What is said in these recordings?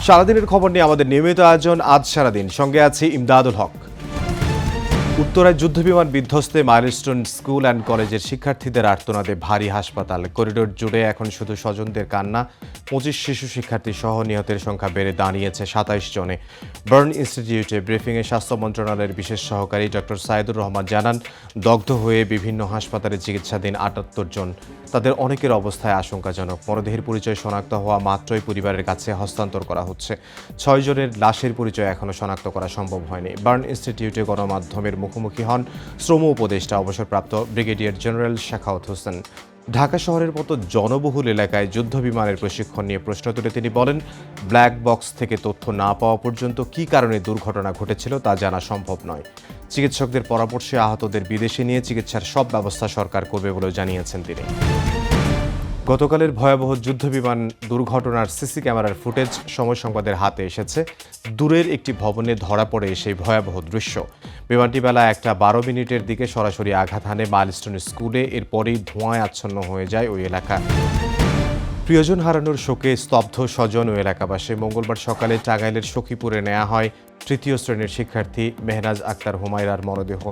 সারাদিনের খবর নিয়ে আমাদের নিয়মিত আয়োজন আজ সারাদিন, সঙ্গে আছি ইমদাদুল হক। উত্তরায় যুদ্ধবিমান বিধ্বস্তে মাইলস্টোন স্কুল অ্যান্ড কলেজের শিক্ষার্থীদের আর্তনাদে ভারী হাসপাতাল। করিডোর জুড়ে এখন শুধু স্বজনদের কান্না। 25 শিশু শিক্ষার্থী সহ নিহতের সংখ্যা বেড়ে দাঁড়িয়েছে 27 জনে। বার্ন ইনস্টিটিউটে ব্রিফিংয়ে স্বাস্থ্য মন্ত্রণালয়ের বিশেষ সহকারী ডক্টর সাইদুর রহমান জানান, দগ্ধ হয়ে বিভিন্ন হাসপাতালে চিকিৎসাধীন 78 জন। তাদের অনেকের অবস্থায় আশঙ্কাজনক। মরদেহের পরিচয় শনাক্ত হওয়া মাত্রই পরিবারের কাছে হস্তান্তর করা হচ্ছে। 6 জনের লাশের পরিচয় এখনও শনাক্ত করা সম্ভব হয়নি। বার্ন ইনস্টিটিউটে গণমাধ্যমের মুখোমুখি হন শ্রম উপদেষ্টা অবসরপ্রাপ্ত ব্রিগেডিয়ার জেনারেল শাখাওয়াত হোসেন। ঢাকা শহরের মতো জনবহুল এলাকায় যুদ্ধবিমানের প্রশিক্ষণ নিয়ে প্রশ্ন তুলে তিনি বলেন, ব্ল্যাক বক্স থেকে তথ্য না পাওয়া পর্যন্ত কী কারণে দুর্ঘটনা ঘটেছিল তা জানা সম্ভব নয়। চিকিৎসকদের পরামর্শে আহতদের বিদেশে নিয়ে চিকিৎসার সব ব্যবস্থা সরকার করবে বলেও জানিয়েছেন তিনি। গতকালের ভয়াবহ যুদ্ধবিমান দুর্ঘটনার সিসি ক্যামেরার ফুটেজ সময় সংবাদের হাতে এসেছে। দূরের একটি ভবনে ধরা পড়ে সেই ভয়াবহ দৃশ্য। বিমানটি বেলা 1:12 দিকে সরাসরি আঘাত হানে মাইলস্টোন স্কুলে। এরপরেই ধোঁয়ায় আচ্ছন্ন হয়ে যায় ওই এলাকা। প্রিয়জন হারানোর শোকে স্তব্ধ স্বজন ও এলাকাবাসী। মঙ্গলবার সকালে টাঙ্গাইলের সখীপুরে নেওয়া হয় তৃতীয় শ্রেণীর শিক্ষার্থী মেহনাজ আক্তার হুমায়রার মরদেহ।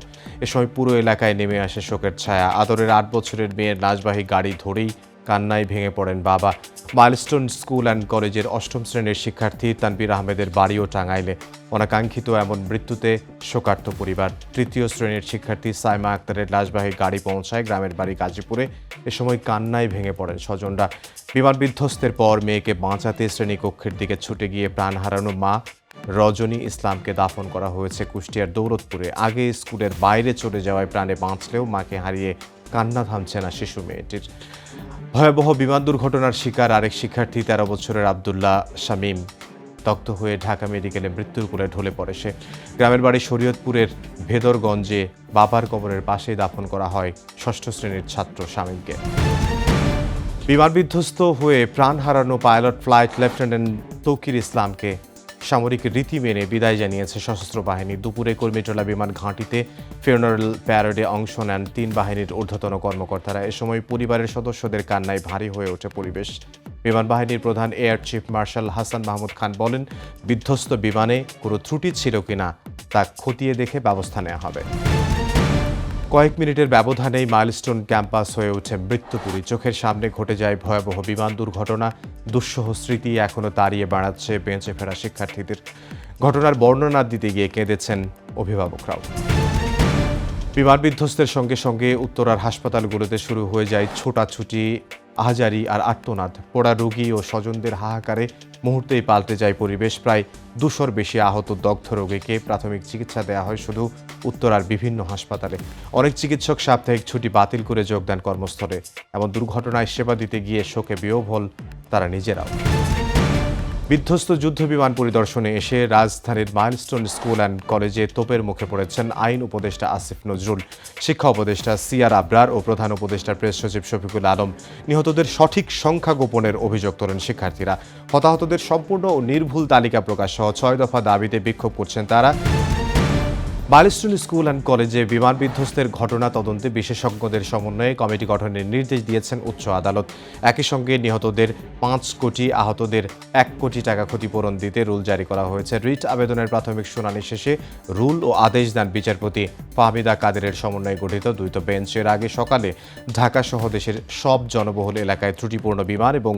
এ সময় পুরো এলাকায় নেমে আসে শোকের ছায়া। আদরের 8 বছরের মেয়ের লাশবাহী গাড়ি ধরেই কান্নায় ভেঙে পড়েন বাবা। মাইলস্টোন স্কুল অ্যান্ড কলেজের 8ম শ্রেণীর শিক্ষার্থী তানবীর আহমেদের বাড়িও টাঙ্গাইলে। অনাকাঙ্ক্ষিত এমন মৃত্যুতে শোকার্ত পরিবার। তৃতীয় শ্রেণীর শিক্ষার্থী সাইমা আক্তারের লাশবাহী গাড়ি পৌঁছায় গ্রামের বাড়ি গাজীপুরে। এ সময় কান্নায় ভেঙে পড়েন স্বজনরা। বিমান বিধ্বস্তের পর মেয়েকে বাঁচাতে শ্রেণীকক্ষের দিকে ছুটে গিয়ে প্রাণ হারানো মা রজনী ইসলামকে দাফন করা হয়েছে কুষ্টিয়ার দৌলতপুরে। আগে স্কুলের বাইরে চলে যাওয়ায় প্রাণে বাঁচলেও মাকে হারিয়ে কান্না থামছে না শিশু মেয়েটির। ভয়াবহ বিমান দুর্ঘটনার শিকার আরেক শিক্ষার্থী 13 বছরের আবদুল্লাহ শামীম দগ্ধ হয়ে ঢাকা মেডিকেলে মৃত্যুর কোলে ঢলে পড়ে সে। গ্রামের বাড়ি শরীয়তপুরের ভেদরগঞ্জে বাবার কবরের পাশেই দাফন করা হয় 6ষ্ঠ শ্রেণীর ছাত্র শামীমকে। বিমান বিধ্বস্ত হয়ে প্রাণ হারানো পাইলট ফ্লাইট লেফটেন্যান্ট তৌকির ইসলামকে সামরিক রীতি মেনে বিদায় জানিয়েছে সশস্ত্র বাহিনী। দুপুরে কর্মীটোলা বিমান ঘাঁটিতে ফিউনারাল প্যারেডে অংশ নেন 3 বাহিনীর ঊর্ধ্বতন কর্মকর্তারা। এ সময় পরিবারের সদস্যদের কান্নায় ভারী হয়ে ওঠে পরিবেশ। বিমান বাহিনীর প্রধান air chief marshal Hasan Mahmud Khan বলেন, বিধ্বস্ত বিমানে কোনো ত্রুটি ছিল কিনা তা খতিয়ে দেখে ব্যবস্থা নেওয়া হবে। কয়েক মিনিটের ব্যবধানেই মাইলস্টোন ক্যাম্পাস হয়ে ওঠে মৃত্যুপুরী। চোখের সামনে ঘটে যায় ভয়াবহ বিমান দুর্ঘটনা। দুঃসহ স্মৃতি এখনও তাড়িয়ে বেড়াচ্ছে বেঁচে ফেরা শিক্ষার্থীদের। ঘটনার বর্ণনা দিতে গিয়ে কেঁদেছেন অভিভাবকরাও। বিমান বিধ্বস্তের সঙ্গে সঙ্গে উত্তরার হাসপাতালগুলোতে শুরু হয়ে যায় ছোটাছুটি, আহাজারি আর আর্তনাদ। পোড়া রোগী ও স্বজনদের হাহাকারে মুহূর্তেই পাল্টে যায় পরিবেশ। প্রায় 200-র বেশি আহত দগ্ধ রোগীকে প্রাথমিক চিকিৎসা দেওয়া হয় শুধু উত্তরার বিভিন্ন হাসপাতালে। অনেক চিকিৎসক সাপ্তাহিক ছুটি বাতিল করে যোগদান কর্মস্থলে। এমন দুর্ঘটনায় সেবা দিতে গিয়ে শোকে বিহ্বল তারা নিজেরাও। বিধ্বস্ত যুদ্ধবিমান পরিদর্শনে এসে রাজধানীর মাইলস্টোন স্কুল অ্যান্ড কলেজে তোপের মুখে পড়েছেন আইন উপদেষ্টা আসিফ নজরুল, শিক্ষা উপদেষ্টা সিআর আবরার ও প্রধান উপদেষ্টা প্রেস সচিব শফিকুল আলম। নিহতদের সঠিক সংখ্যা গোপনের অভিযোগ তোলেন শিক্ষার্থীরা। হতাহতদের সম্পূর্ণ ও নির্ভুল তালিকা প্রকাশ সহ 6 দফা দাবিতে বিক্ষোভ করছেন তারা। মাইলস্টোন স্কুল অ্যান্ড কলেজে বিমান বিধ্বস্তের ঘটনা তদন্তে বিশেষজ্ঞদের সমন্বয়ে কমিটি গঠনের নির্দেশ দিয়েছেন উচ্চ আদালত। একই সঙ্গে নিহতদের 5 কোটি, আহতদের 1 কোটি টাকা ক্ষতিপূরণ দিতে রুল জারি করা হয়েছে। রিট আবেদনের প্রাথমিক শুনানি শেষে রুল ও আদেশ দেন বিচারপতি ফাহমিদা কাদেরের সমন্বয়ে গঠিত দ্বৈত বেঞ্চ। এর আগে সকালে ঢাকা সহ দেশের সব জনবহুল এলাকায় ত্রুটিপূর্ণ বিমান এবং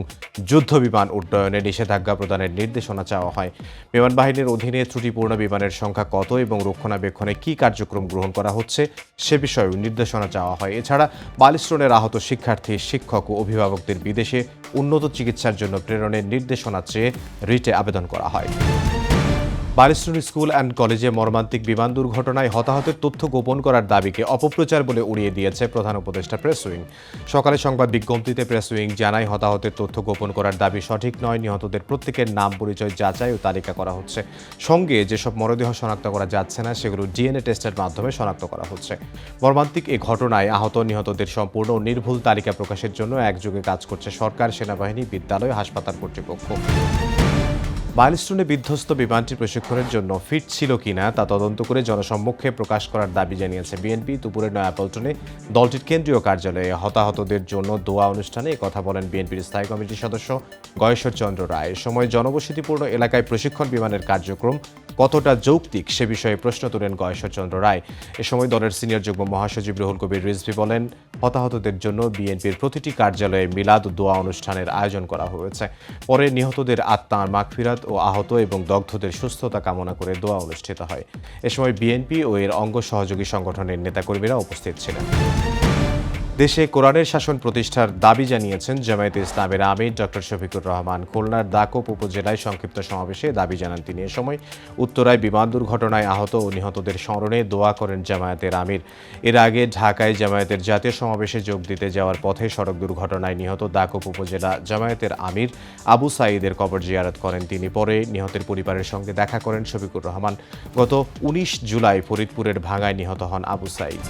যুদ্ধ বিমান উড্ডয়নে নিষেধাজ্ঞা প্রদানের নির্দেশনা চাওয়া হয়। বিমান বাহিনীর অধীনে ত্রুটিপূর্ণ বিমানের সংখ্যা কত এবং রক্ষণাবেক্ষণ কি কার্যক্রম গ্রহণ করা হচ্ছে সে বিষয়েও নির্দেশনা চাওয়া হয়। এছাড়া মাইলস্টোনের আহত শিক্ষার্থী, শিক্ষক ও অভিভাবকদের বিদেশে উন্নত চিকিৎসার জন্য প্রেরণের নির্দেশনা চেয়ে রিটে আবেদন করা হয়। মাইলস্টোন স্কুল অ্যান্ড কলেজে মর্মান্তিক বিমান দুর্ঘটনায় হতাহতের তথ্য গোপন করার দাবিকে অপপ্রচার বলে উড়িয়ে দিয়েছে প্রধান উপদেষ্টা প্রেস উইং। সকালে সংবাদ বিজ্ঞপ্তিতে প্রেস উইং জানায়, হতাহতের তথ্য গোপন করার দাবি সঠিক নয়। নিহতদের প্রত্যেকের নাম, পরিচয় যাচাই ও তালিকা করা হচ্ছে। সঙ্গে যেসব মরদেহ শনাক্ত করা যাচ্ছে না সেগুলো ডিএনএ টেস্টের মাধ্যমে শনাক্ত করা হচ্ছে। মর্মান্তিক এ ঘটনায় আহত নিহতদের সম্পূর্ণ ও নির্ভুল তালিকা প্রকাশের জন্য একযোগে কাজ করছে সরকার, সেনাবাহিনী, বিদ্যালয়, হাসপাতাল কর্তৃপক্ষ। মাইলস্টোনে বিধ্বস্ত বিমানটি প্রশিক্ষণের জন্য ফিট ছিল কিনা তা তদন্ত করে জনসম্মুখে প্রকাশ করার দাবি জানিয়েছে বিএনপি। দুপুরে নয়াপল্টনে দলটির কেন্দ্রীয় কার্যালয়ে হতাহতদের জন্য দোয়া অনুষ্ঠানে কথা বলেন বিএনপির স্থায়ী কমিটির সদস্য গয়েশ্বর চন্দ্র রায়। এ সময় জনবসতিপূর্ণ এলাকায় প্রশিক্ষণ বিমানের কার্যক্রম কতটা যৌক্তিক সে বিষয়ে প্রশ্ন তোলেন গয়েশ্বর চন্দ্র রায়। এ সময় দলের সিনিয়র যুগ্ম মহাসচিব রুহুল কবির রিজভী বলেন, হতাহতদের জন্য বিএনপির প্রতিটি কার্যালয়ে মিলাদ দোয়া অনুষ্ঠানের আয়োজন করা হয়েছে। পরে নিহতদের আত্মার মাগফিরাত ও আহত এবং দগ্ধদের সুস্থতা কামনা করে দোয়া অনুষ্ঠিত হয়। এ সময় বিএনপি ও এর অঙ্গ সহযোগী সংগঠনের নেতাকর্মীরা উপস্থিত ছিলেন। দেশে কোরআনের শাসন প্রতিষ্ঠার দাবি জানিয়েছেন জামায়াতে ইসলামের আমির ডক্টর শফিকুর রহমান। খুলনার দাকোপ উপজেলায় সংক্ষিপ্ত সমাবেশে দাবি জানান তিনি। এ সময় উত্তরায় বিমান দুর্ঘটনায় আহত ও নিহতদের স্মরণে দোয়া করেন জামায়াতের আমির। এর আগে ঢাকায় জামায়াতের জাতীয় সমাবেশে যোগ দিতে যাওয়ার পথে সড়ক দুর্ঘটনায় নিহত দাকোপ উপজেলা জামায়াতের আমির আবু সাঈদের কবর জিয়ারত করেন তিনি। পরে নিহতের পরিবারের সঙ্গে দেখা করেন শফিকুর রহমান। গত ১৯ জুলাই ফরিদপুরের ভাঙ্গায় নিহত হন আবু সাঈদ।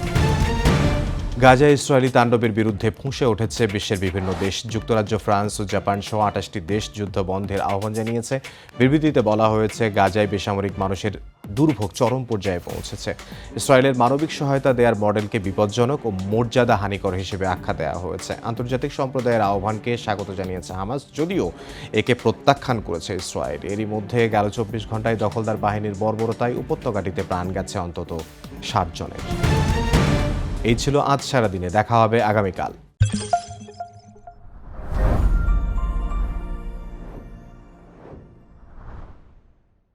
গাজায় ইসরায়েলি তাণ্ডবের বিরুদ্ধে ফুঁসে উঠেছে বিশ্বের বিভিন্ন দেশ। যুক্তরাজ্য, ফ্রান্স ও জাপান সহ ২৮টি দেশ যুদ্ধ বন্ধের আহ্বান জানিয়েছে। বিবৃতিতে বলা হয়েছে, গাজায় বেসামরিক মানুষের দুর্ভোগ চরম পর্যায়ে পৌঁছেছে। ইসরায়েলের মানবিক সহায়তা দেওয়ার মডেলকে বিপজ্জনক ও মর্যাদাহানিকর হিসেবে আখ্যা দেওয়া হয়েছে। আন্তর্জাতিক সম্প্রদায়ের আহ্বানকে স্বাগত জানিয়েছে হামাস, যদিও একে প্রত্যাখ্যান করেছে ইসরায়েল। এরই মধ্যে গেল ২৪ ঘন্টায় দখলদার বাহিনীর বর্বরতায় উপত্যকাটিতে প্রাণ গেছে অন্তত ৭ জনের। এই ছিল আজ সারাদিনে। দেখা হবে আগামীকাল।